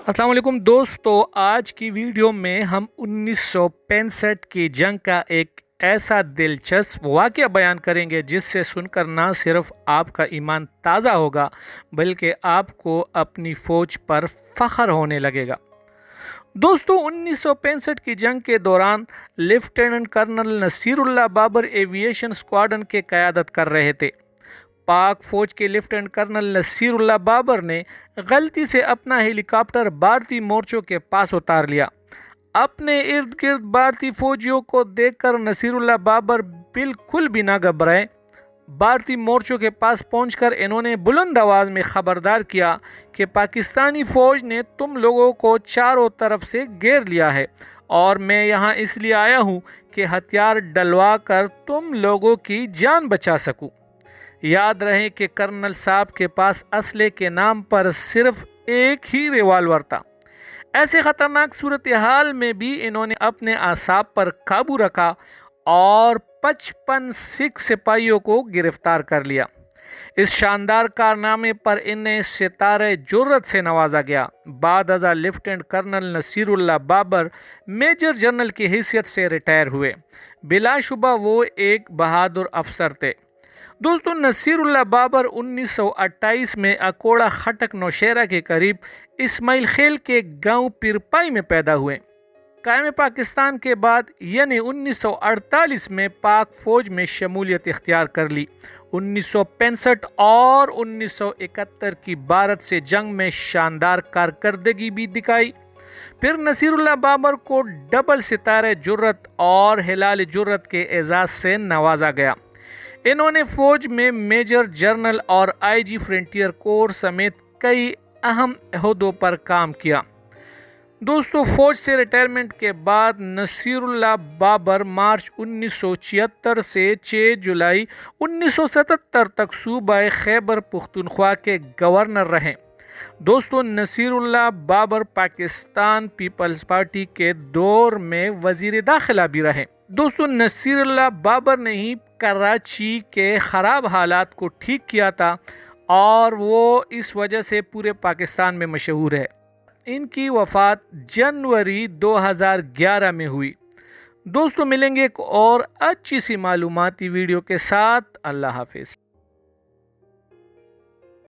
अस्सलाम वालेकुम दोस्तों, आज की वीडियो में हम 1965 की जंग का एक ऐसा दिलचस्प वाक़या बयान करेंगे जिससे सुनकर ना सिर्फ आपका ईमान ताज़ा होगा बल्कि आपको अपनी फ़ौज पर फ़ख्र होने लगेगा। दोस्तों, 1965 की जंग के दौरान lieutenant colonel Naseerullah Babar aviation squadron के क़यादत कर रहे थे। पाक फौज के लेफ्टिनेंट कर्नल नसीरुल्लाह बाबर ने गलती से अपना हेलीकॉप्टर भारतीय मोर्चों के पास उतार लिया। अपने इर्द गिर्द भारतीय फौजियों को देखकर नसीरुल्लाह बाबर बिल्कुल भी ना घबराए। भारतीय मोर्चों के पास पहुंचकर इन्होंने बुलंद आवाज़ में खबरदार किया कि पाकिस्तानी फ़ौज ने तुम लोगों को चारों तरफ से घेर लिया है और मैं यहाँ इसलिए आया हूँ कि हथियार डलवा कर तुम लोगों की जान बचा सकूँ। याद रहे कि कर्नल साहब के पास असले के नाम पर सिर्फ एक ही रिवाल्वर था। ऐसे ख़तरनाक सूरत हाल में भी इन्होंने अपने आसाब पर काबू रखा और 55 सिख सिपाहियों को गिरफ्तार कर लिया। इस शानदार कारनामे पर इन्हें सितारे जुर्रत से नवाजा गया। बाद अज़ा lieutenant colonel Naseerullah Babar major general की हैसियत से रिटायर हुए। बिलाशुबा वो एक बहादुर अफसर थे। दोस्तों, नसीरुल्लाह बाबर 1928 में अकोड़ा खटक नौशहरा के करीब इस्माइल खेल के गांव पिरपाई में पैदा हुए। कायम पाकिस्तान के बाद यानी 1948 में पाक फौज में शमूलियत इख्तियार कर ली। 1965 और 1971 की भारत से जंग में शानदार कारकर्दगी भी दिखाई। फिर नसीरुल्लाह बाबर को डबल सितारे जुर्रत और हिलाल जुर्रत के एजाज़ से नवाजा गया। इन्होंने फौज में मेजर जनरल और आईजी फ्रंटियर कोर समेत कई अहम ओहदों पर काम किया। दोस्तों, फौज से रिटायरमेंट के बाद नसीरुल्लाह बाबर मार्च 1976 से 6 जुलाई 1977 तक सूबा खैबर पुख्तूनख्वा के गवर्नर रहे। दोस्तों, नसीरुल्लाह बाबर पाकिस्तान पीपल्स पार्टी के दौर में वजीर दाखिला भी रहे। दोस्तों, नसीरुल्लाह बाबर ने ही कराची के ख़राब हालात को ठीक किया था और वो इस वजह से पूरे पाकिस्तान में मशहूर है। इनकी वफ़ात जनवरी 2011 में हुई। दोस्तों, मिलेंगे एक और अच्छी सी मालूमाती वीडियो के साथ। अल्लाह हाफिज़।